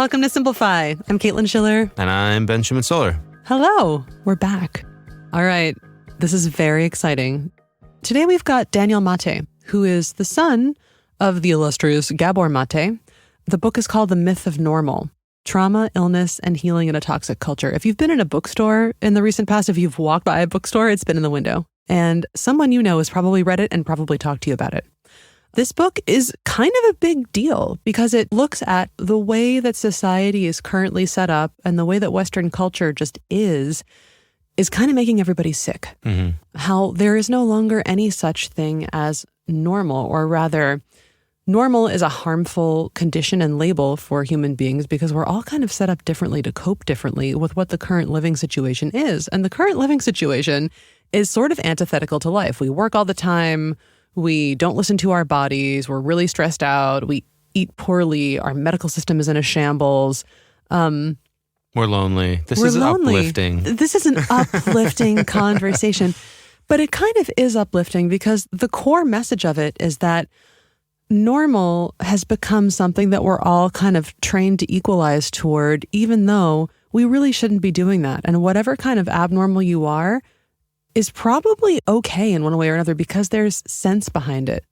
Welcome to Simplify. I'm Caitlin Schiller. And I'm Ben Schuman-Stoler. Hello. We're back. All right. This is very exciting. Today we've got Daniel Maté, who is the son of the illustrious Gabor Maté. The book is called The Myth of Normal: Trauma, Illness, and Healing in a Toxic Culture. If you've been in a bookstore in the recent past, if you've walked by a bookstore, it's been in the window. And someone you know has probably read it and probably talked to you about it. This book is kind of a big deal because it looks at the way that society is currently set up and the way that Western culture just is kind of making everybody sick. Mm-hmm. How there is no longer any such thing as normal, or rather, normal is a harmful condition and label for human beings because we're all kind of set up differently to cope differently with what the current living situation is. And the current living situation is sort of antithetical to life. We work all the time. We don't listen to our bodies. We're really stressed out. We eat poorly. Our medical system is in a shambles. We're lonely. This is uplifting. This is an uplifting conversation. But it kind of is uplifting because the core message of it is that normal has become something that we're all kind of trained to equalize toward, even though we really shouldn't be doing that. And whatever kind of abnormal you are is probably okay in one way or another because there's sense behind it.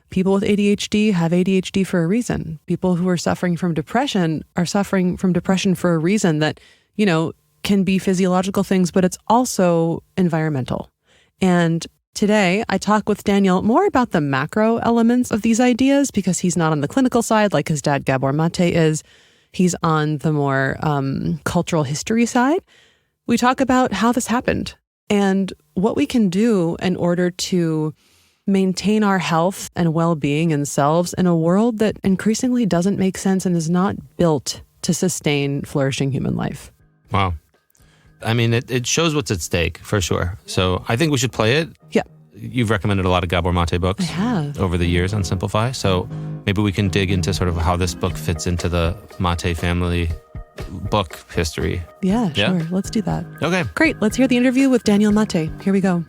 People with ADHD have ADHD for a reason. People who are suffering from depression are suffering from depression for a reason that, you know, can be physiological things, but it's also environmental. And today I talk with Daniel more about the macro elements of these ideas because he's not on the clinical side like his dad Gabor Maté is. He's on the more cultural history side. We talk about how this happened and what we can do in order to maintain our health and well-being and selves in a world that increasingly doesn't make sense and is not built to sustain flourishing human life. Wow. I mean, it shows what's at stake, for sure. So I think we should play it. Yeah. You've recommended a lot of Gabor Maté books. I have. Over the years on Simplify. So maybe we can dig into sort of how this book fits into the Maté family book history. Yeah, sure. Let's do that. Okay. Great. Let's hear the interview with Daniel Maté. Here we go.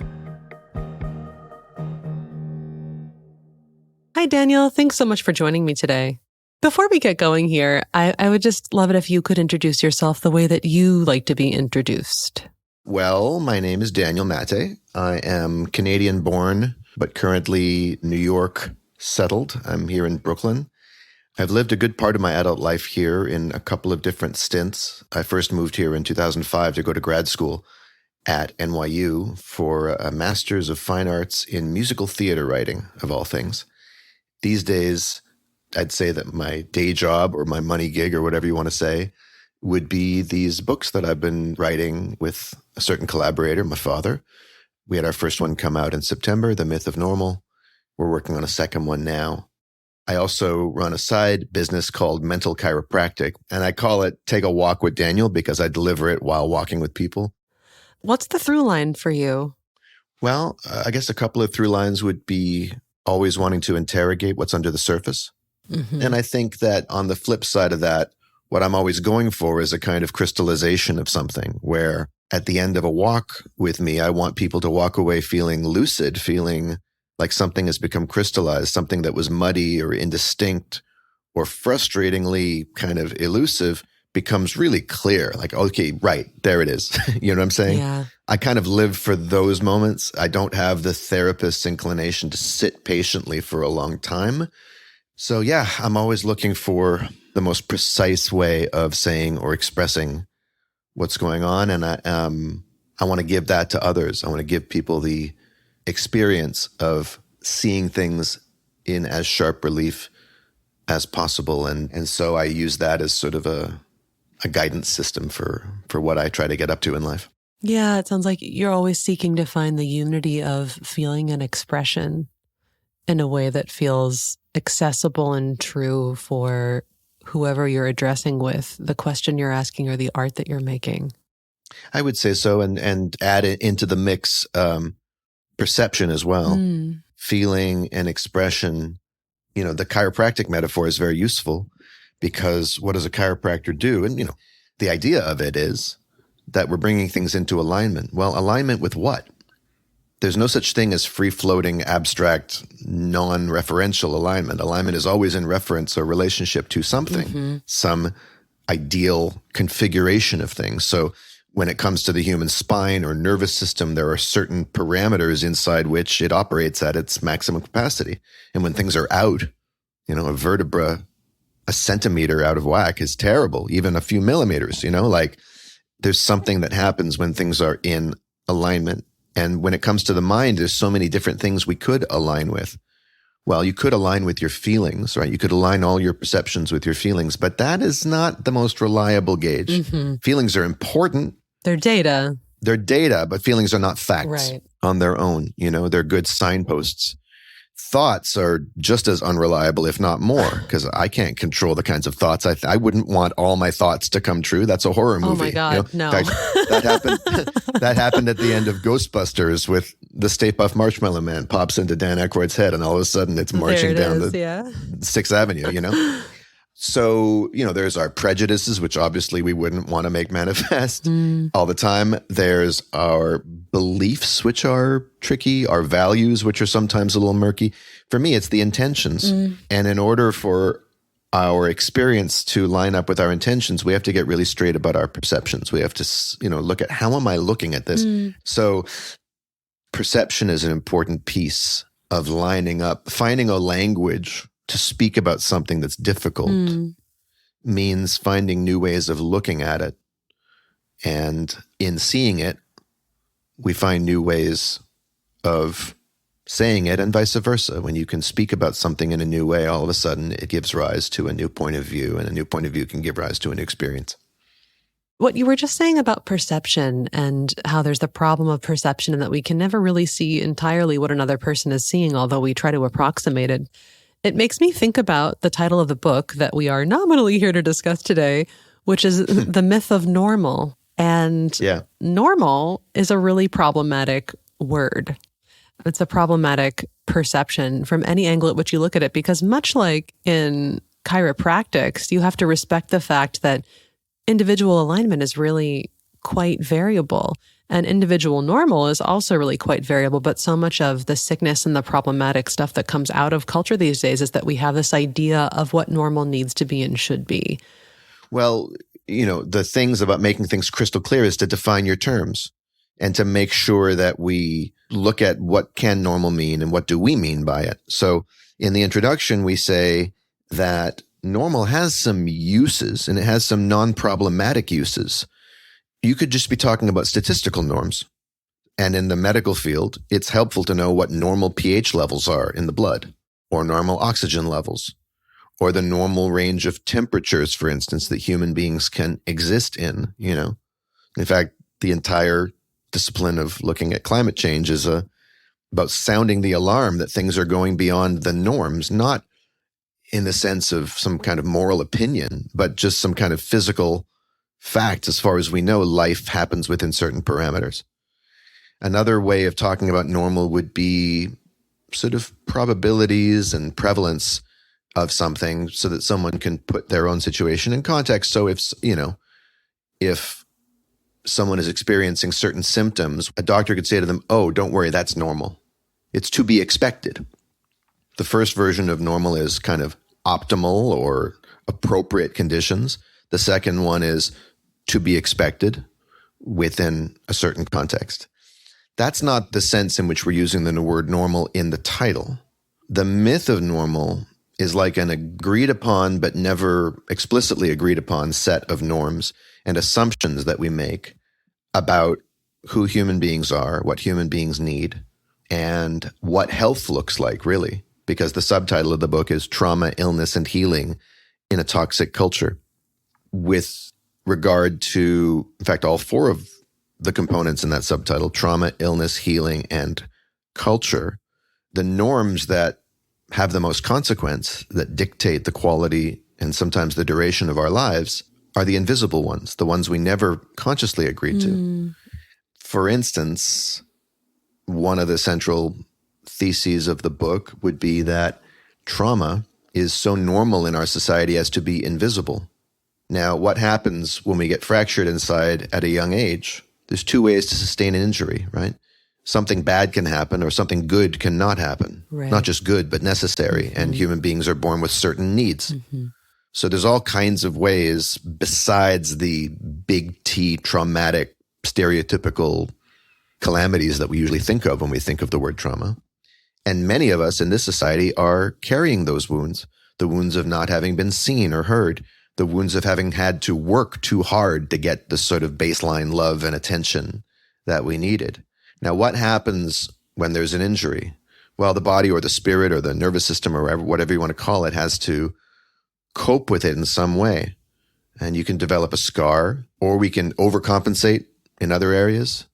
Hi, Daniel. Thanks so much for joining me today. Before we get going here, I would just love it if you could introduce yourself the way that you like to be introduced. Well, my name is Daniel Maté. I am Canadian-born, but currently New York settled. I'm here in Brooklyn. I've lived a good part of my adult life here in a couple of different stints. I first moved here in 2005 to go to grad school at NYU for a Master's of Fine Arts in Musical Theater Writing, of all things. These days, I'd say that my day job or my money gig or whatever you want to say would be these books that I've been writing with a certain collaborator, my father. We had our first one come out in September, The Myth of Normal. We're working on a second one now. I also run a side business called Mental Chiropractic, and I call it Take a Walk with Daniel because I deliver it while walking with people. What's the through line for you? Well, I guess a couple of through lines would be always wanting to interrogate what's under the surface. Mm-hmm. And I think that on the flip side of that, what I'm always going for is a kind of crystallization of something where at the end of a walk with me, I want people to walk away feeling lucid, feeling like something has become crystallized, something that was muddy or indistinct or frustratingly kind of elusive becomes really clear. Like, okay, right, there it is. You know what I'm saying? Yeah. I kind of live for those moments. I don't have the therapist's inclination to sit patiently for a long time. So yeah, I'm always looking for the most precise way of saying or expressing what's going on. And I want to give that to others. I want to give people the experience of seeing things in as sharp relief as possible. And so I use that as sort of a guidance system for what I try to get up to in life. Yeah, it sounds like you're always seeking to find the unity of feeling and expression in a way that feels accessible and true for whoever you're addressing with, the question you're asking or the art that you're making. I would say so, and add it into the mix perception as well. Feeling and expression. You know, the chiropractic metaphor is very useful because what does a chiropractor do? And, you know, the idea of it is that we're bringing things into alignment. Well, alignment with what? There's no such thing as free-floating, abstract, non-referential alignment. Alignment is always in reference or relationship to something, some ideal configuration of things. So when it comes to the human spine or nervous system, there are certain parameters inside which it operates at its maximum capacity. And when things are out, a vertebra, a centimeter out of whack is terrible, even a few millimeters, like there's something that happens when things are in alignment. And when it comes to the mind, there's so many different things we could align with. Well, you could align with your feelings, right? You could align all your perceptions with your feelings, but that is not the most reliable gauge. Mm-hmm. Feelings are important. They're data. They're data, but feelings are not facts Right. on their own. They're good signposts. Thoughts are just as unreliable, if not more, because I can't control the kinds of thoughts. I wouldn't want all my thoughts to come true. That's a horror movie. Oh my God, no. In fact, that happened at the end of Ghostbusters with the Stay Puft Marshmallow Man pops into Dan Aykroyd's head, and all of a sudden it's marching down the 6th Avenue, So, there's our prejudices, which obviously we wouldn't want to make manifest all the time. There's our beliefs, which are tricky, our values, which are sometimes a little murky. For me, it's the intentions. And in order for our experience to line up with our intentions, we have to get really straight about our perceptions. We have to, look at how am I looking at this? So perception is an important piece of lining up, finding a language to speak about something that's difficult means finding new ways of looking at it. And in seeing it, we find new ways of saying it and vice versa. When you can speak about something in a new way, all of a sudden it gives rise to a new point of view, and a new point of view can give rise to a new experience. What you were just saying about perception and how there's the problem of perception and that we can never really see entirely what another person is seeing, although we try to approximate it. It makes me think about the title of the book that we are nominally here to discuss today, which is The Myth of Normal. And normal is a really problematic word. It's a problematic perception from any angle at which you look at it, because much like in chiropractics, you have to respect the fact that individual alignment is really quite variable. And individual normal is also really quite variable, but so much of the sickness and the problematic stuff that comes out of culture these days is that we have this idea of what normal needs to be and should be. Well, the things about making things crystal clear is to define your terms and to make sure that we look at what can normal mean and what do we mean by it. So in the introduction, we say that normal has some uses and it has some non-problematic uses. You could just be talking about statistical norms. And in the medical field, it's helpful to know what normal pH levels are in the blood, or normal oxygen levels, or the normal range of temperatures, for instance, that human beings can exist in, In fact, the entire discipline of looking at climate change is about sounding the alarm that things are going beyond the norms, not in the sense of some kind of moral opinion, but just some kind of physical fact. As far as we know, life happens within certain parameters. Another way of talking about normal would be sort of probabilities and prevalence of something so that someone can put their own situation in context. So if someone is experiencing certain symptoms, a doctor could say to them, "Oh, don't worry, that's normal. It's to be expected." The first version of normal is kind of optimal or appropriate conditions. The second one is to be expected within a certain context. That's not the sense in which we're using the word normal in the title. The myth of normal is like an agreed upon but never explicitly agreed upon set of norms and assumptions that we make about who human beings are, what human beings need, and what health looks like, really, because the subtitle of the book is Trauma, Illness, and Healing in a Toxic Culture. With regard to, in fact, all four of the components in that subtitle, trauma, illness, healing, and culture, the norms that have the most consequence, that dictate the quality and sometimes the duration of our lives, are the invisible ones, the ones we never consciously agreed to. For instance, one of the central theses of the book would be that trauma is so normal in our society as to be invisible. Now, what happens when we get fractured inside at a young age? There's two ways to sustain an injury, right? Something bad can happen or something good cannot happen. Right. Not just good, but necessary. And human beings are born with certain needs. So there's all kinds of ways besides the big T traumatic, stereotypical calamities that we usually think of when we think of the word trauma. And many of us in this society are carrying those wounds, the wounds of not having been seen or heard, the wounds of having had to work too hard to get the sort of baseline love and attention that we needed. Now, what happens when there's an injury? Well, the body or the spirit or the nervous system or whatever you want to call it has to cope with it in some way. And you can develop a scar, or we can overcompensate in other areas.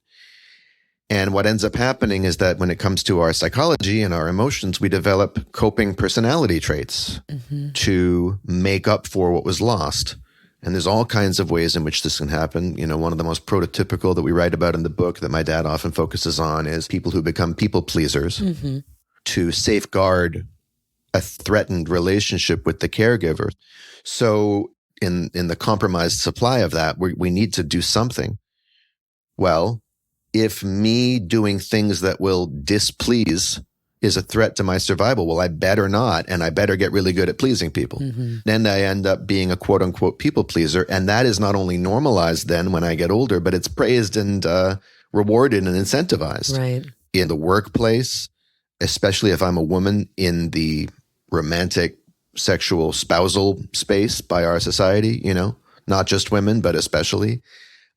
And what ends up happening is that when it comes to our psychology and our emotions, we develop coping personality traits to make up for what was lost. And there's all kinds of ways in which this can happen. You know, one of the most prototypical that we write about in the book that my dad often focuses on is people who become people pleasers to safeguard a threatened relationship with the caregiver. So in the compromised supply of that, we need to do something. Well, if me doing things that will displease is a threat to my survival, well, I better not, and I better get really good at pleasing people. Then I end up being a quote unquote people pleaser. And that is not only normalized then when I get older, but it's praised and rewarded and incentivized. Right. In the workplace, especially if I'm a woman in the romantic, sexual, spousal space by our society, you know, not just women, but especially.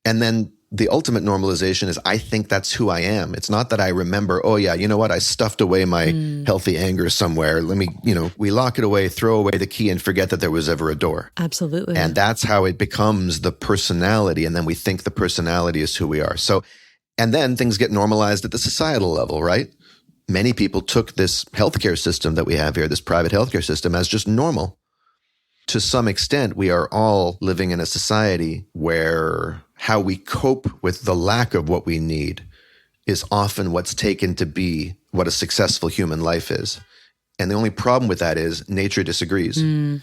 And then the ultimate normalization is I think that's who I am. It's not that I remember, oh yeah, you know what? I stuffed away my healthy anger somewhere. Let me, you know, we lock it away, throw away the key and forget that there was ever a door. Absolutely. And that's how it becomes the personality. And then we think the personality is who we are. So, and then things get normalized at the societal level, right? Many people took this healthcare system that we have here, this private healthcare system, as just normal. To some extent, we are all living in a society where how we cope with the lack of what we need is often what's taken to be what a successful human life is. And the only problem with that is nature disagrees. And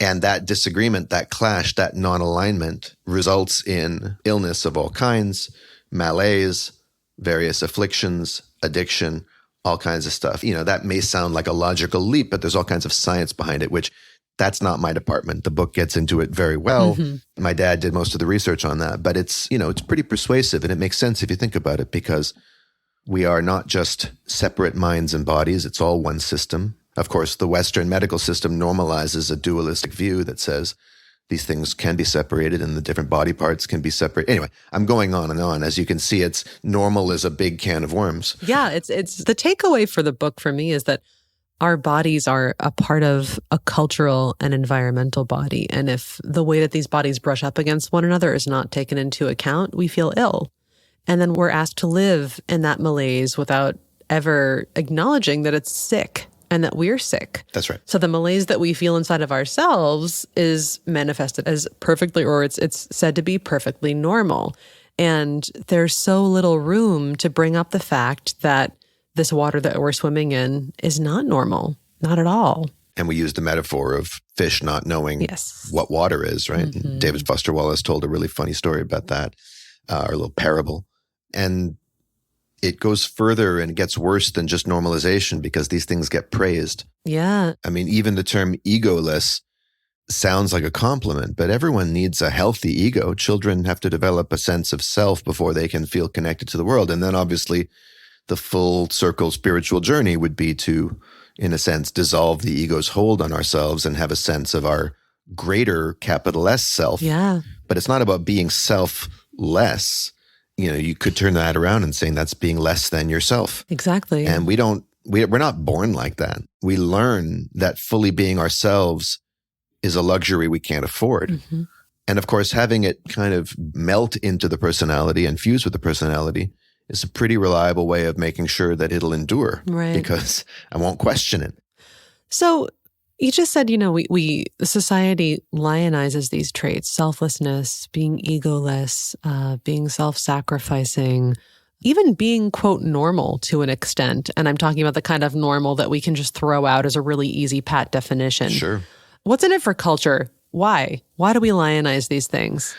that disagreement, that clash, that non-alignment results in illness of all kinds, malaise, various afflictions, addiction, all kinds of stuff. You know, that may sound like a logical leap, but there's all kinds of science behind it, which that's not my department. The book gets into it very well. My dad did most of the research on that, but it's, you know, it's pretty persuasive and it makes sense if you think about it because we are not just separate minds and bodies. It's all one system. Of course, the Western medical system normalizes a dualistic view that says these things can be separated and the different body parts can be separate. Anyway, I'm going on and on. As you can see, it's normal as a big can of worms. Yeah, it's the takeaway for the book for me is that our bodies are a part of a cultural and environmental body. And if the way that these bodies brush up against one another is not taken into account, we feel ill. And then we're asked to live in that malaise without ever acknowledging that it's sick and that we're sick. That's right. So the malaise that we feel inside of ourselves is manifested as perfectly, or it's said to be perfectly normal. And there's so little room to bring up the fact that this water that we're swimming in is not normal, not at all. And we use the metaphor of fish not knowing what water is, right? David Foster Wallace told a really funny story about that, or a little parable. And it goes further and gets worse than just normalization because these things get praised. Yeah. I mean, even the term egoless sounds like a compliment, but everyone needs a healthy ego. Children have to develop a sense of self before they can feel connected to the world. And then obviously the full circle spiritual journey would be to, in a sense, dissolve the ego's hold on ourselves and have a sense of our greater capital S self. Yeah. But it's not about being selfless. You know, you could turn that around and saying that's being less than yourself. Exactly. And we're not born like that. We learn that fully being ourselves is a luxury we can't afford. And of course, having it kind of melt into the personality and fuse with the personality is a pretty reliable way of making sure that it'll endure. Right. Because I won't question it. So you just said, you know, the society lionizes these traits: selflessness, being egoless, being self-sacrificing, even being, quote, normal to an extent. And I'm talking about the kind of normal that we can just throw out as a really easy pat definition. Sure. What's in it for culture? Why? Why do we lionize these things?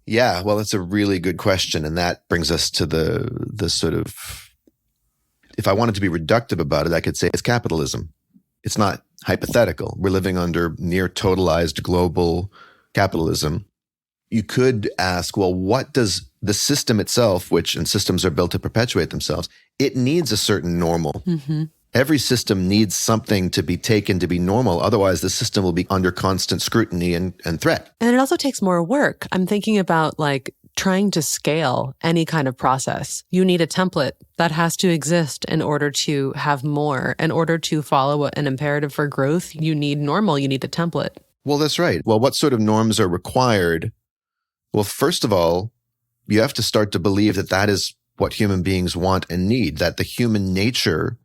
Yeah, well, that's a really good question. And that brings us to the sort of, if I wanted to be reductive about it, I could say it's capitalism. It's not hypothetical. We're living under near totalized global capitalism. You could ask, well, what does the system itself, and systems are built to perpetuate themselves, it needs a certain normal. Mm-hmm. Every system needs something to be taken to be normal. Otherwise, the system will be under constant scrutiny and threat. And it also takes more work. I'm thinking about like trying to scale any kind of process. You need a template that has to exist in order to have more. In order to follow an imperative for growth, you need normal, you need a template. Well, that's right. Well, what sort of norms are required? Well, first of all, you have to start to believe that that is what human beings want and need, that the human nature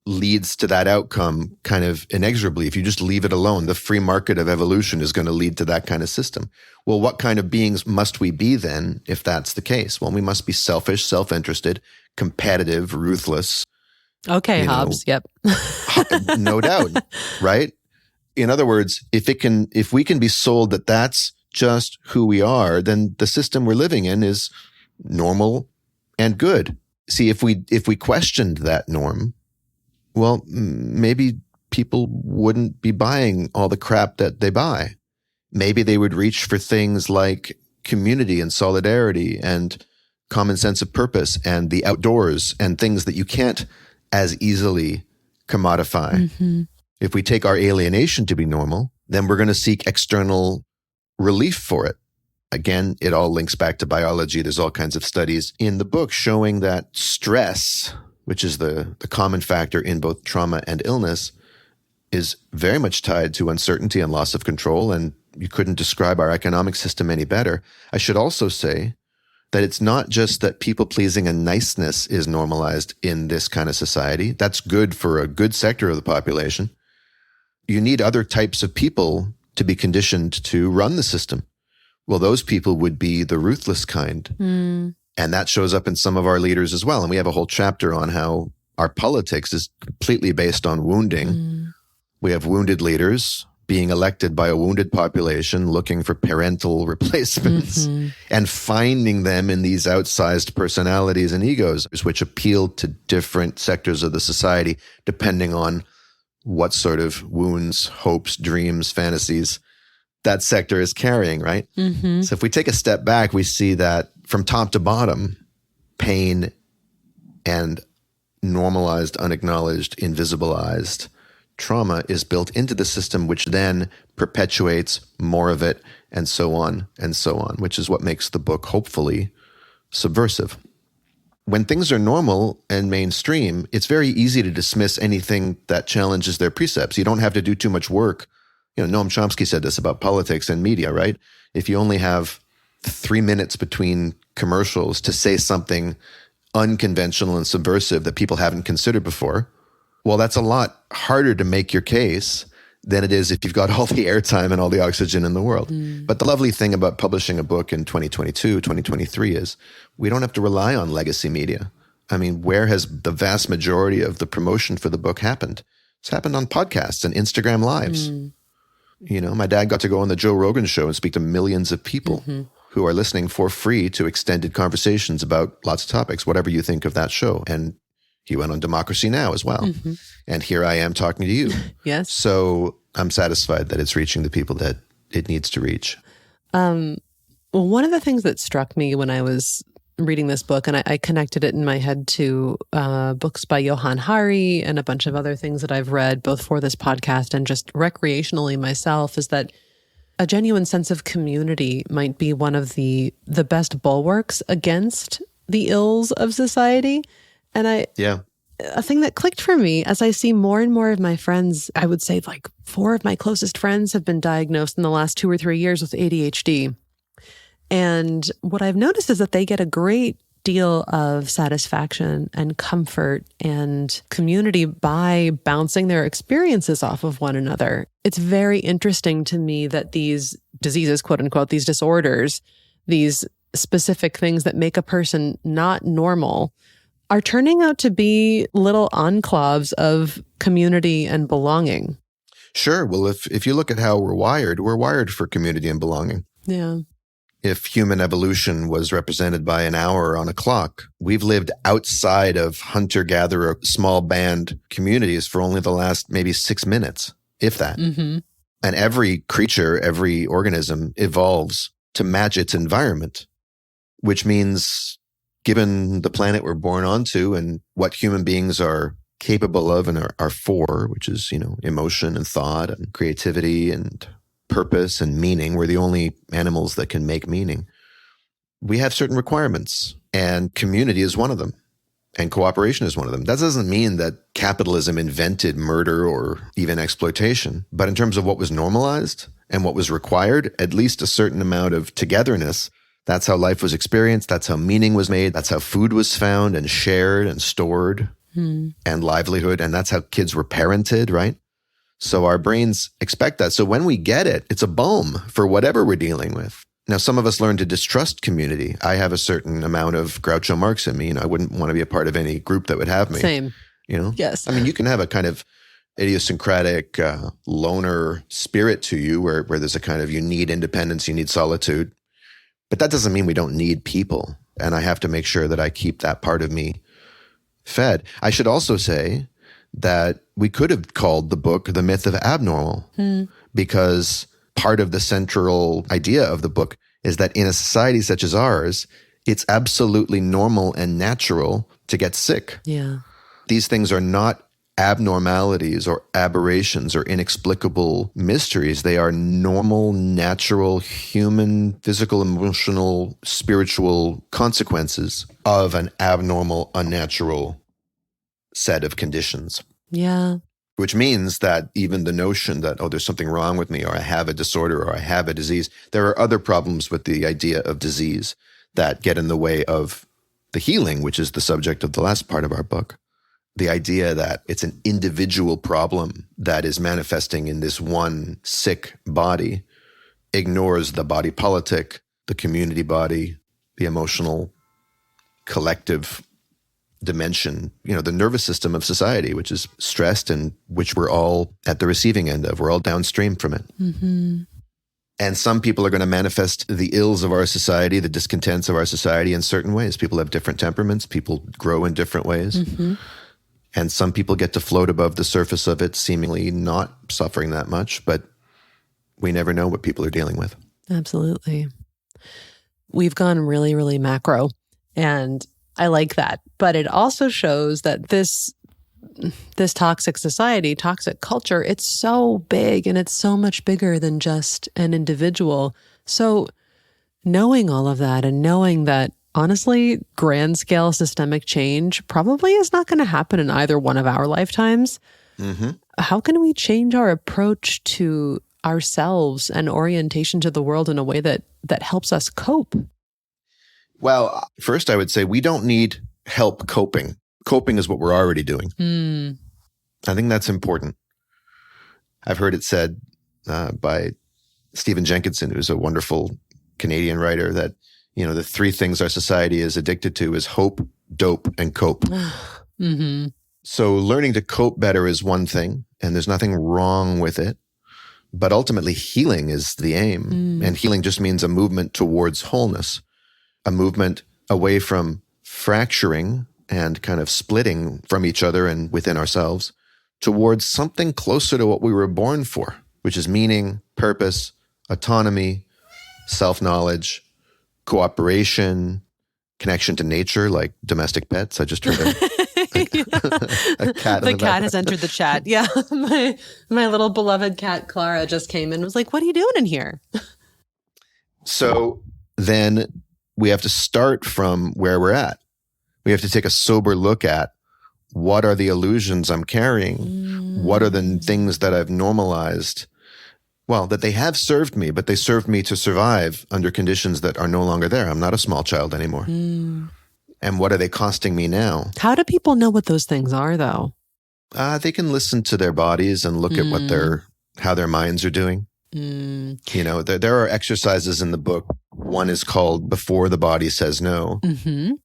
leads to that outcome kind of inexorably. If you just leave it alone, the free market of evolution is going to lead to that kind of system. Well, what kind of beings must we be then if that's the case? Well, we must be selfish, self-interested, competitive, ruthless. Okay, Hobbes. Yep. No doubt, right? In other words, if we can be sold that that's just who we are, then the system we're living in is normal and good. See, if we questioned that norm, well, maybe people wouldn't be buying all the crap that they buy. Maybe they would reach for things like community and solidarity and common sense of purpose and the outdoors and things that you can't as easily commodify. Mm-hmm. If we take our alienation to be normal, then we're going to seek external relief for it. Again, it all links back to biology. There's all kinds of studies in the book showing that stress, which is the common factor in both trauma and illness, is very much tied to uncertainty and loss of control. And you couldn't describe our economic system any better. I should also say that it's not just that people-pleasing and niceness is normalized in this kind of society. That's good for a good sector of the population. You need other types of people to be conditioned to run the system. Well, those people would be the ruthless kind. Mm. And that shows up in some of our leaders as well. And we have a whole chapter on how our politics is completely based on wounding. Mm. We have wounded leaders being elected by a wounded population looking for parental replacements and finding them in these outsized personalities and egos, which appeal to different sectors of the society, depending on what sort of wounds, hopes, dreams, fantasies that sector is carrying, right? Mm-hmm. So if we take a step back, we see that from top to bottom, pain and normalized, unacknowledged, invisibilized trauma is built into the system, which then perpetuates more of it, and so on, which is what makes the book hopefully subversive. When things are normal and mainstream, it's very easy to dismiss anything that challenges their precepts. You don't have to do too much work. Noam Chomsky said this about politics and media, right? If you only have 3 minutes between commercials to say something unconventional and subversive that people haven't considered before, well, that's a lot harder to make your case than it is if you've got all the airtime and all the oxygen in the world. But the lovely thing about publishing a book in 2022, 2023 is we don't have to rely on legacy media. I mean, where has the vast majority of the promotion for the book happened? It's happened on podcasts and Instagram Lives. My dad got to go on the Joe Rogan show and speak to millions of people who are listening for free to extended conversations about lots of topics, whatever you think of that show. And he went on Democracy Now! As well. And here I am talking to you. Yes. So I'm satisfied that it's reaching the people that it needs to reach. Well, one of the things that struck me when I was reading this book, and I connected it in my head to books by Johann Hari and a bunch of other things that I've read, both for this podcast and just recreationally myself, is that a genuine sense of community might be one of the best bulwarks against the ills of society. And a thing that clicked for me as I see more and more of my friends, I would say like 4 of my closest friends have been diagnosed in the last 2 or 3 years with ADHD. And what I've noticed is that they get a great deal of satisfaction and comfort and community by bouncing their experiences off of one another. It's very interesting to me that these diseases, quote unquote, these disorders, these specific things that make a person not normal are turning out to be little enclaves of community and belonging. Sure. Well, if you look at how we're wired for community and belonging. Yeah. if human evolution was represented by an hour on a clock, we've lived outside of hunter-gatherer, small band communities for only the last maybe 6 minutes, if that. Mm-hmm. And every creature, every organism evolves to match its environment, which means given the planet we're born onto and what human beings are capable of and are for, which is, emotion and thought and creativity and purpose and meaning. We're the only animals that can make meaning. We have certain requirements, and community is one of them, and cooperation is one of them. That doesn't mean that capitalism invented murder or even exploitation, but in terms of what was normalized and what was required, at least a certain amount of togetherness. That's how life was experienced. That's how meaning was made. That's how food was found and shared and stored and livelihood. And that's how kids were parented, right? So our brains expect that. So when we get it, it's a balm for whatever we're dealing with. Now, some of us learn to distrust community. I have a certain amount of Groucho Marx in me. I wouldn't want to be a part of any group that would have me. Same. Yes. I mean, you can have a kind of idiosyncratic loner spirit to you where there's a kind of, you need independence, you need solitude. But that doesn't mean we don't need people. And I have to make sure that I keep that part of me fed. I should also say that we could have called the book The Myth of Abnormal, because part of the central idea of the book is that in a society such as ours, it's absolutely normal and natural to get sick. Yeah. These things are not abnormalities or aberrations or inexplicable mysteries. They are normal, natural, human, physical, emotional, spiritual consequences of an abnormal, unnatural set of conditions. Yeah. Which means that even the notion that, there's something wrong with me, or I have a disorder, or I have a disease, there are other problems with the idea of disease that get in the way of the healing, which is the subject of the last part of our book. The idea that it's an individual problem that is manifesting in this one sick body ignores the body politic, the community body, the emotional, collective dimension, the nervous system of society, which is stressed and which we're all at the receiving end of. We're all downstream from it. Mm-hmm. And some people are going to manifest the ills of our society, the discontents of our society in certain ways. People have different temperaments. People grow in different ways. Mm-hmm. And some people get to float above the surface of it, seemingly not suffering that much, but we never know what people are dealing with. Absolutely. We've gone really, really macro, and I like that. But it also shows that this toxic society, toxic culture, it's so big and it's so much bigger than just an individual. So knowing all of that and knowing that, honestly, grand scale systemic change probably is not going to happen in either one of our lifetimes. Mm-hmm. How can we change our approach to ourselves and orientation to the world in a way that helps us cope? Well, first I would say we don't need help coping. Coping is what we're already doing. I think that's important. I've heard it said by Stephen Jenkinson, who's a wonderful Canadian writer, that the three things our society is addicted to is hope, dope, and cope. Mm-hmm. So learning to cope better is one thing, and there's nothing wrong with it. But ultimately, healing is the aim. And healing just means a movement towards wholeness, a movement away from fracturing and kind of splitting from each other and within ourselves towards something closer to what we were born for, which is meaning, purpose, autonomy, self-knowledge, cooperation, connection to nature, like domestic pets. I just heard a cat. The cat has entered the chat. Yeah. My little beloved cat, Clara, just came in and was like, what are you doing in here? So then we have to start from where we're at. We have to take a sober look at what are the illusions I'm carrying? What are the things that I've normalized? Well, that they have served me, but they served me to survive under conditions that are no longer there. I'm not a small child anymore. And what are they costing me now? How do people know what those things are, though? They can listen to their bodies and look at how their minds are doing. There are exercises in the book. One is called Before the Body Says No,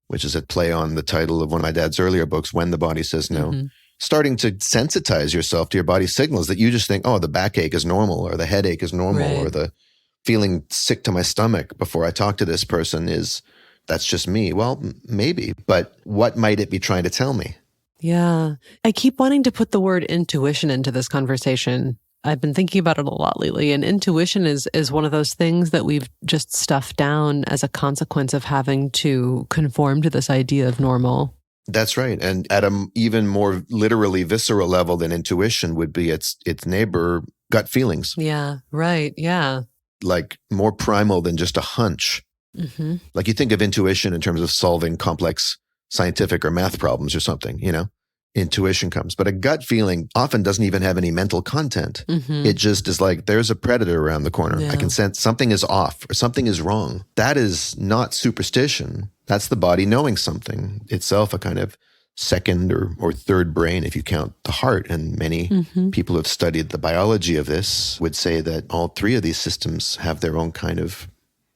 which is a play on the title of one of my dad's earlier books, When the Body Says No. Starting to sensitize yourself to your body's signals that you just think, the backache is normal, or the headache is normal, or the feeling sick to my stomach before I talk to this person that's just me. Well, maybe, but what might it be trying to tell me? Yeah. I keep wanting to put the word intuition into this conversation. I've been thinking about it a lot lately, and intuition is one of those things that we've just stuffed down as a consequence of having to conform to this idea of normal. That's right. And at an even more literally visceral level than intuition would be its neighbor, gut feelings. Yeah, right. Yeah. Like more primal than just a hunch. Mm-hmm. Like you think of intuition in terms of solving complex scientific or math problems or something, intuition comes. But a gut feeling often doesn't even have any mental content. Mm-hmm. It just is like, there's a predator around the corner. Yeah. I can sense something is off or something is wrong. That is not superstition. That's the body knowing something itself, a kind of second or third brain if you count the heart. And many people who have studied the biology of this would say that all three of these systems have their own kind of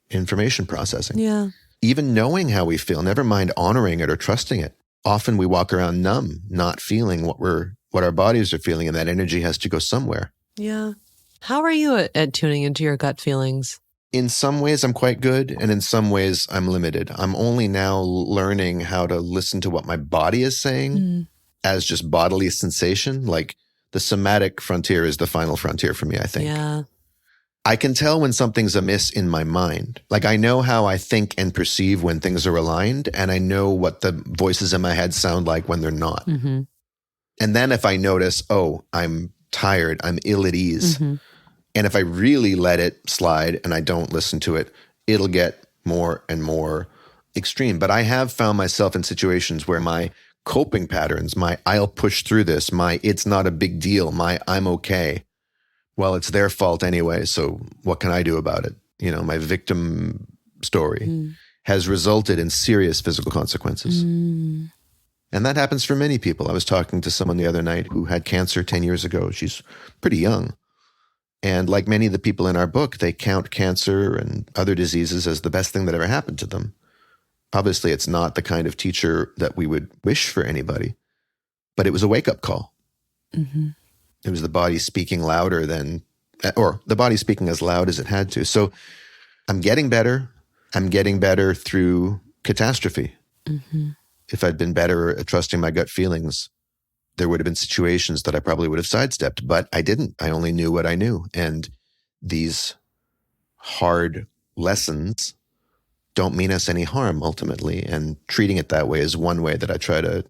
information processing. Yeah. Even knowing how we feel, never mind honoring it or trusting it. Often we walk around numb, not feeling what our bodies are feeling, and that energy has to go somewhere. Yeah. How are you at tuning into your gut feelings? In some ways, I'm quite good, and in some ways, I'm limited. I'm only now learning how to listen to what my body is saying as just bodily sensation. Like the somatic frontier is the final frontier for me, I think. Yeah. I can tell when something's amiss in my mind. Like I know how I think and perceive when things are aligned, and I know what the voices in my head sound like when they're not. Mm-hmm. And then if I notice, oh, I'm tired, I'm ill at ease, and if I really let it slide and I don't listen to it, it'll get more and more extreme. But I have found myself in situations where my coping patterns, my I'll push through this, my it's not a big deal, my I'm okay. Well, it's their fault anyway, so what can I do about it? My victim story has resulted in serious physical consequences. And that happens for many people. I was talking to someone the other night who had cancer 10 years ago. She's pretty young. And like many of the people in our book, they count cancer and other diseases as the best thing that ever happened to them. Obviously, it's not the kind of teacher that we would wish for anybody, but it was a wake-up call. Mm-hmm. It was the body speaking louder or the body speaking as loud as it had to. So I'm getting better. I'm getting better through catastrophe. Mm-hmm. If I'd been better at trusting my gut feelings, there would have been situations that I probably would have sidestepped, but I didn't. I only knew what I knew. And these hard lessons don't mean us any harm ultimately. And treating it that way is one way that I try to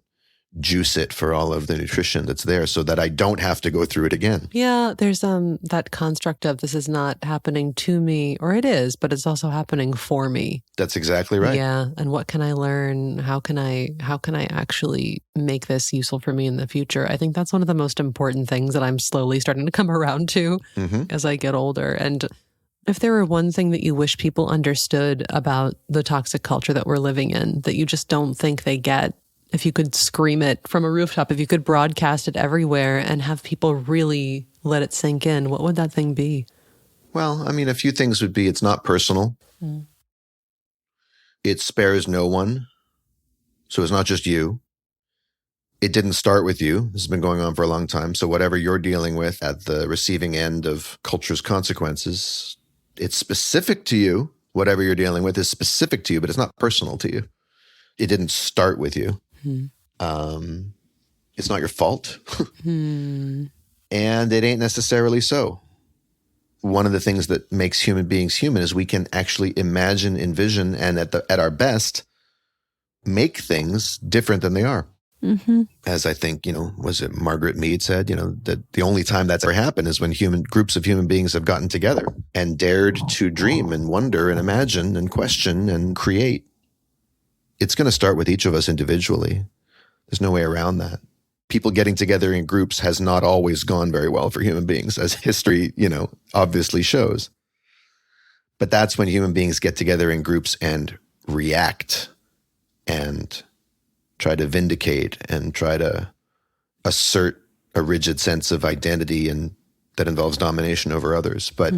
juice it for all of the nutrition that's there so that I don't have to go through it again. Yeah, there's that construct of this is not happening to me, or it is, but it's also happening for me. That's exactly right. Yeah, and what can I learn? How can I actually make this useful for me in the future? I think that's one of the most important things that I'm slowly starting to come around to as I get older. And if there were one thing that you wish people understood about the toxic culture that we're living in, that you just don't think they get, if you could scream it from a rooftop, if you could broadcast it everywhere and have people really let it sink in, what would that thing be? Well, I mean, a few things would be, it's not personal. It spares no one. So it's not just you. It didn't start with you. This has been going on for a long time. So whatever you're dealing with at the receiving end of culture's consequences, it's specific to you. Whatever you're dealing with is specific to you, but it's not personal to you. It didn't start with you. It's not your fault. And it ain't necessarily so. One of the things that makes human beings human is we can actually imagine, envision, and at our best, make things different than they are. As I think, was it Margaret Mead said, that the only time that's ever happened is when groups of human beings have gotten together and dared to dream and wonder and imagine and question and create. It's going to start with each of us individually. There's no way around that. People getting together in groups has not always gone very well for human beings, as history, obviously shows. But that's when human beings get together in groups and react and try to vindicate and try to assert a rigid sense of identity and that involves domination over others. But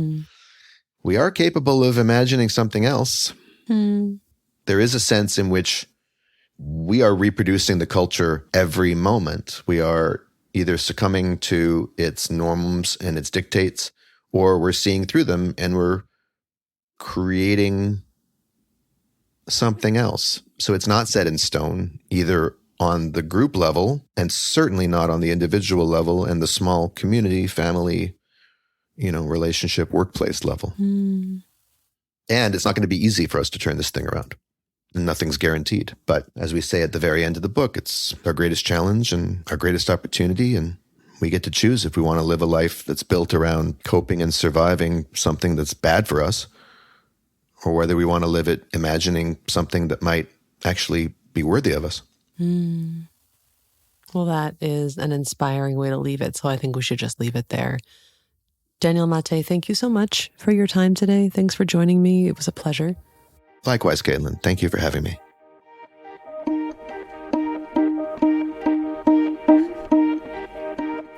we are capable of imagining something else. There is a sense in which we are reproducing the culture every moment. We are either succumbing to its norms and its dictates, or we're seeing through them and we're creating something else. So it's not set in stone, either on the group level and certainly not on the individual level and the small community, family, relationship, workplace level. And it's not going to be easy for us to turn this thing around. Nothing's guaranteed. But as we say at the very end of the book, it's our greatest challenge and our greatest opportunity. And we get to choose if we want to live a life that's built around coping and surviving something that's bad for us, or whether we want to live it imagining something that might actually be worthy of us. Well, that is an inspiring way to leave it. So I think we should just leave it there. Daniel Maté, thank you so much for your time today. Thanks for joining me. It was a pleasure. Likewise, Caitlin. Thank you for having me.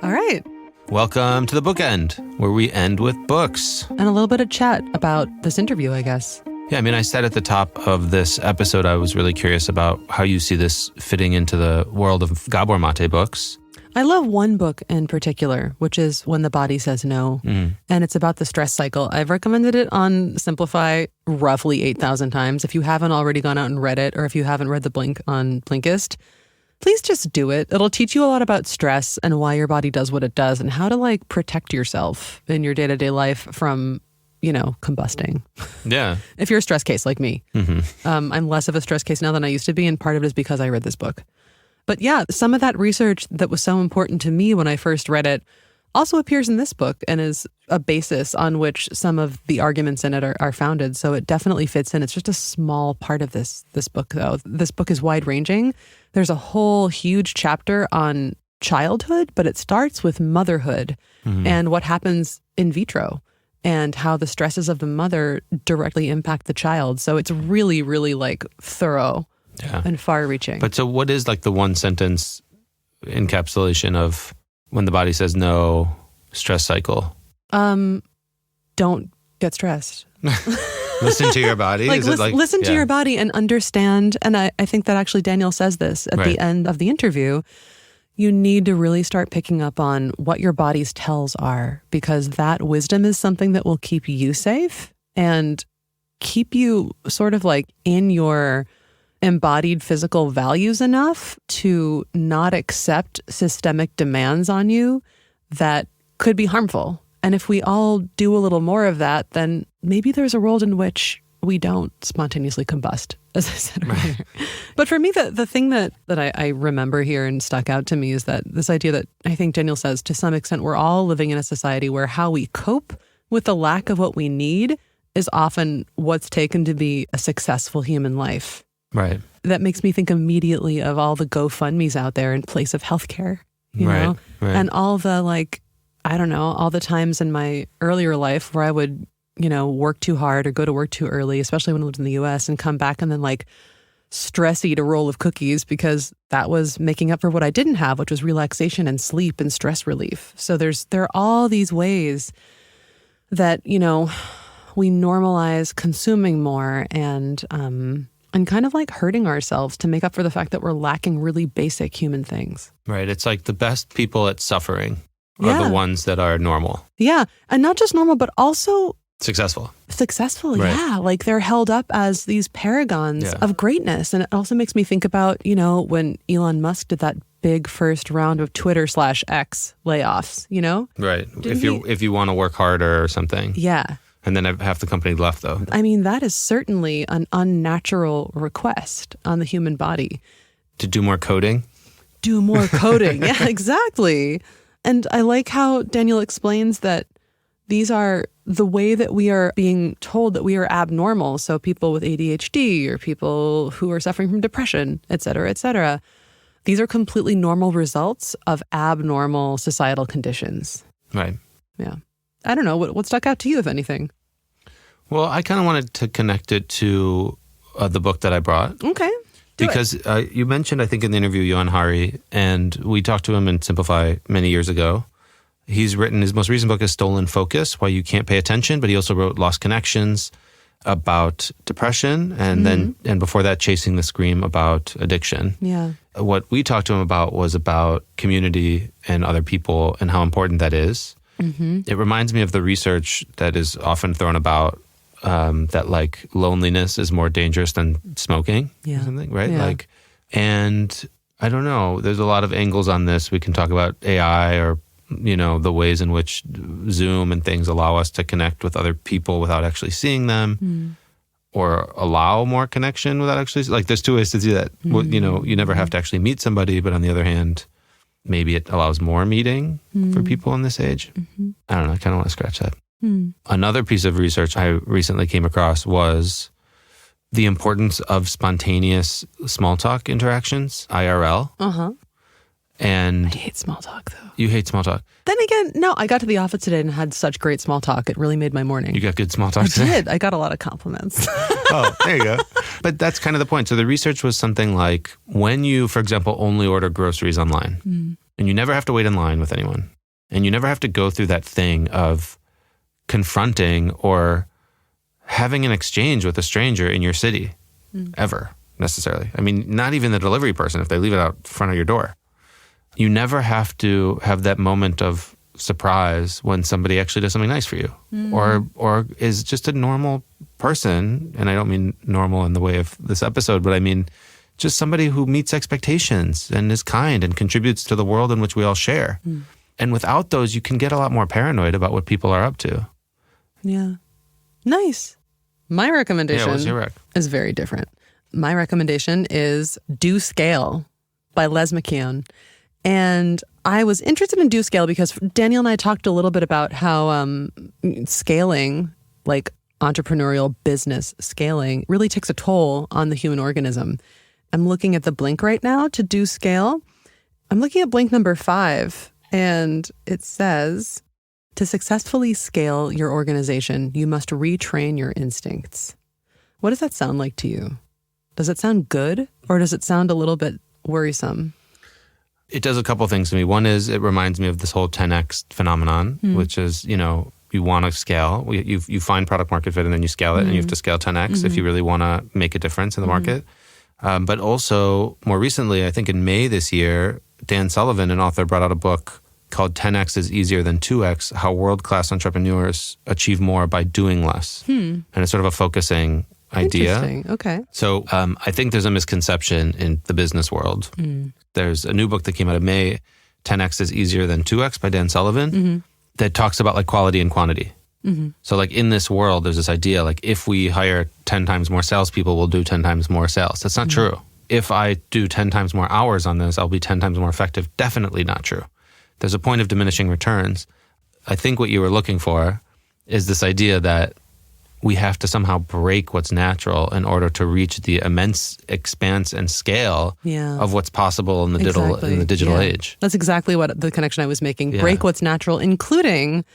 All right. Welcome to the Bookend, where we end with books. And a little bit of chat about this interview, I guess. Yeah, I said at the top of this episode, I was really curious about how you see this fitting into the world of Gabor Maté books. I love one book in particular, which is When the Body Says No. And it's about the stress cycle. I've recommended it on Simplify roughly 8,000 times. If you haven't already gone out and read it, or if you haven't read the Blink on Blinkist, please just do it. It'll teach you a lot about stress and why your body does what it does and how to protect yourself in your day-to-day life from, combusting. Yeah. If you're a stress case like me. I'm less of a stress case now than I used to be, and part of it is because I read this book. But yeah, some of that research that was so important to me when I first read it also appears in this book and is a basis on which some of the arguments in it are founded. So it definitely fits in. It's just a small part of this book, though. This book is wide-ranging. There's a whole huge chapter on childhood, but it starts with motherhood and what happens in vitro and how the stresses of the mother directly impact the child. So it's really, really thorough. Yeah. And far-reaching. But so what is the one sentence encapsulation of When the Body Says No, stress cycle? Don't get stressed. Listen to your body? Listen to your body and understand. And I think that actually Daniel says this at the end of the interview. You need to really start picking up on what your body's tells are, because that wisdom is something that will keep you safe and keep you sort of in your embodied physical values enough to not accept systemic demands on you that could be harmful. And if we all do a little more of that, then maybe there's a world in which we don't spontaneously combust, as I said earlier. But for me, the thing that I remember here and stuck out to me is that this idea that I think Daniel says, to some extent, we're all living in a society where how we cope with the lack of what we need is often what's taken to be a successful human life. Right. That makes me think immediately of all the GoFundMes out there in place of healthcare, you know? Right. And all the all the times in my earlier life where I would, work too hard or go to work too early, especially when I lived in the US, and come back and then stress eat a roll of cookies because that was making up for what I didn't have, which was relaxation and sleep and stress relief. So there are all these ways that, we normalize consuming more and kind of hurting ourselves to make up for the fact that we're lacking really basic human things. Right. It's the best people at suffering are the ones that are normal. Yeah. And not just normal, but also successful. Right. Yeah. They're held up as these paragons of greatness. And it also makes me think about, when Elon Musk did that big first round of Twitter/X layoffs, Right. If you want to work harder or something. Yeah. And then half the company left, though. That is certainly an unnatural request on the human body. To do more coding? Do more coding. Yeah, exactly. And I like how Daniel explains that these are the way that we are being told that we are abnormal. So people with ADHD or people who are suffering from depression, et cetera, these are completely normal results of abnormal societal conditions. Right. Yeah. I don't know. What stuck out to you, if anything? Well, I kind of wanted to connect it to the book that I brought. Okay. Because you mentioned, I think, in the interview, Johan Hari, and we talked to him in Simplify many years ago. He's written, his most recent book is Stolen Focus, Why You Can't Pay Attention, but he also wrote Lost Connections about depression, and then before that, Chasing the Scream about addiction. Yeah. What we talked to him about was about community and other people and how important that is. Mm-hmm. It reminds me of the research that is often thrown about that like loneliness is more dangerous than smoking or something, right? Yeah. Like, and I don't know, there's a lot of angles on this. We can talk about AI or, the ways in which Zoom and things allow us to connect with other people without actually seeing them or allow more connection without actually, like there's two ways to do that. You never have to actually meet somebody, but on the other hand, maybe it allows more meeting for people in this age. I don't know, I kind of want to scratch that. Another piece of research I recently came across was the importance of spontaneous small talk interactions, IRL. And I hate small talk, though. You hate small talk. Then again, no, I got to the office today and had such great small talk. It really made my morning. You got good small talk today? I did. I got a lot of compliments. Oh, there you go. But that's kind of the point. So the research was something like when you, for example, only order groceries online and you never have to wait in line with anyone and you never have to go through that thing of confronting or having an exchange with a stranger in your city ever necessarily. I mean, not even the delivery person if they leave it out front of your door. You never have to have that moment of surprise when somebody actually does something nice for you or is just a normal person. And I don't mean normal in the way of this episode, but I mean just somebody who meets expectations and is kind and contributes to the world in which we all share. And without those, you can get a lot more paranoid about what people are up to. Yeah. Nice. My recommendation what's your rec? is very different. My recommendation is Do Scale by Les McKeown. And I was interested in Do Scale because Daniel and I talked a little bit about how scaling, like entrepreneurial business scaling, really takes a toll on the human organism. I'm looking at the Blink right now to Do Scale. I'm looking at Blink number 5, and it says, to successfully scale your organization, you must retrain your instincts. What does that sound like to you? Does it sound good, or does it sound a little bit worrisome? It does a couple of things to me. One is it reminds me of this whole 10X phenomenon, which is, you want to scale. You find product market fit and then you scale it and you have to scale 10X if you really want to make a difference in the market. But also, more recently, I think in May this year, Dan Sullivan, an author, brought out a book called 10X is Easier Than 2X, How World-Class Entrepreneurs Achieve More by Doing Less. And it's sort of a focusing idea. Interesting. Okay. So I think there's a misconception in the business world. There's a new book that came out of May, 10X is Easier Than 2X by Dan Sullivan, that talks about like quality and quantity. So like in this world, there's this idea like if we hire 10 times more salespeople, we'll do 10 times more sales. That's not true. If I do 10 times more hours on this, I'll be 10 times more effective. Definitely not true. There's a point of diminishing returns. I think what you were looking for is this idea that we have to somehow break what's natural in order to reach the immense expanse and scale of what's possible in the digital age. That's exactly what the connection I was making. Break what's natural, including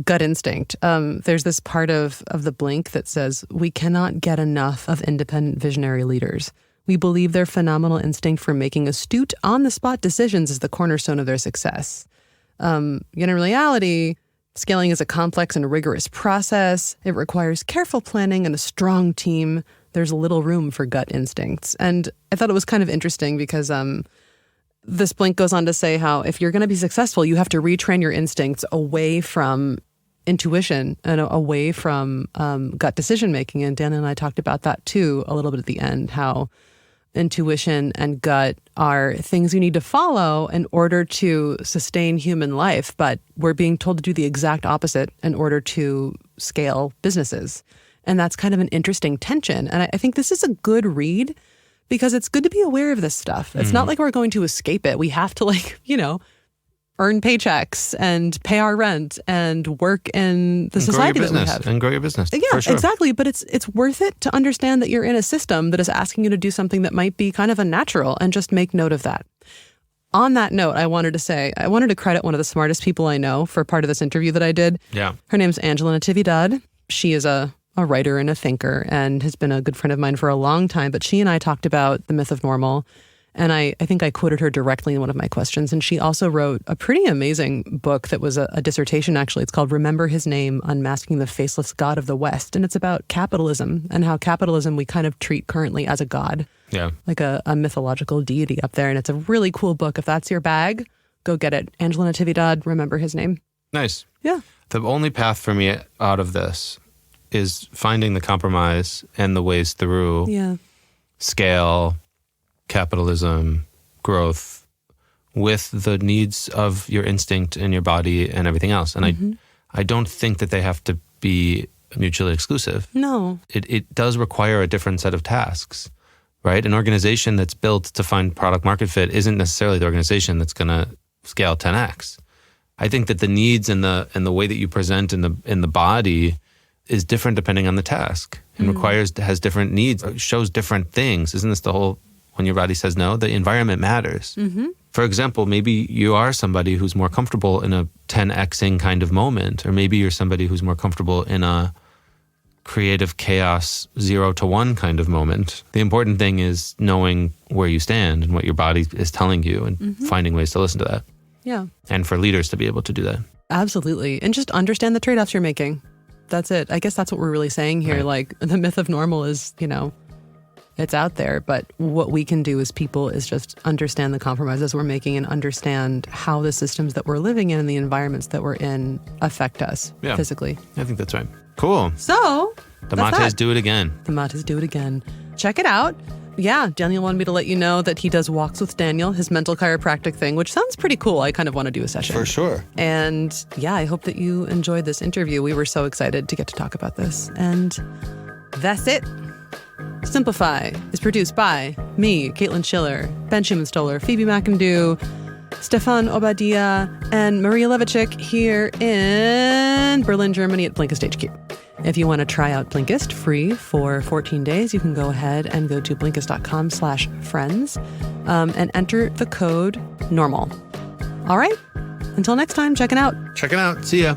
gut instinct. There's this part of the Blink that says, we cannot get enough of independent visionary leaders. We believe their phenomenal instinct for making astute, on-the-spot decisions is the cornerstone of their success. In reality, scaling is a complex and rigorous process. It requires careful planning and a strong team. There's little room for gut instincts. And I thought it was kind of interesting because this Blink goes on to say how if you're going to be successful, you have to retrain your instincts away from intuition and away from gut decision-making. And Dan and I talked about that too a little bit at the end, how intuition and gut are things you need to follow in order to sustain human life, but we're being told to do the exact opposite in order to scale businesses. And that's kind of an interesting tension. And I think this is a good read because it's good to be aware of this stuff. It's not like we're going to escape it. We have to earn paychecks and pay our rent and work in the society that we have. And grow your business. Yeah, for sure. Exactly. But it's worth it to understand that you're in a system that is asking you to do something that might be kind of unnatural, and just make note of that. On that note, I wanted to credit one of the smartest people I know for part of this interview that I did. Yeah. Her name's Angela Natividad. She is a writer and a thinker and has been a good friend of mine for a long time. But she and I talked about the myth of normal. And I think I quoted her directly in one of my questions. And she also wrote a pretty amazing book that was a dissertation, actually. It's called Remember His Name, Unmasking the Faceless God of the West. And it's about capitalism and how capitalism we kind of treat currently as a god. Yeah. Like a mythological deity up there. And it's a really cool book. If that's your bag, go get it. Angela Natividad, Remember His Name. Nice. Yeah. The only path for me out of this is finding the compromise and the ways through scale, capitalism, growth, with the needs of your instinct and your body and everything else. And I don't think that they have to be mutually exclusive. No. It does require a different set of tasks, right? An organization that's built to find product market fit isn't necessarily the organization that's going to scale 10x. I think that the needs and the way that you present in the body is different depending on the task and has different needs, shows different things. Isn't this the whole, when your body says no, the environment matters. For example, maybe you are somebody who's more comfortable in a 10xing kind of moment, or maybe you're somebody who's more comfortable in a creative chaos 0 to 1 kind of moment. The important thing is knowing where you stand and what your body is telling you and finding ways to listen to that. Yeah. And for leaders to be able to do that. Absolutely. And just understand the trade-offs you're making. That's it. I guess that's what we're really saying here. Right. Like, the myth of normal is, it's out there, but what we can do as people is just understand the compromises we're making and understand how the systems that we're living in and the environments that we're in affect us physically. I think that's right. Cool. So, The Matés do it again. The Matés do it again. Check it out. Yeah, Daniel wanted me to let you know that he does Walks with Daniel, his mental chiropractic thing, which sounds pretty cool. I kind of want to do a session. For sure. And yeah, I hope that you enjoyed this interview. We were so excited to get to talk about this. And that's it. Simplify is produced by me, Caitlin Schiller, Ben Schuman-Stoler, Phoebe McIndoe, Stéphane Obadia, and Maria Levacic here in Berlin, Germany at Blinkist HQ. If you want to try out Blinkist free for 14 days, you can go ahead and go to Blinkist.com/friends and enter the code NORMAL. All right. Until next time, check it out. Check it out. See ya.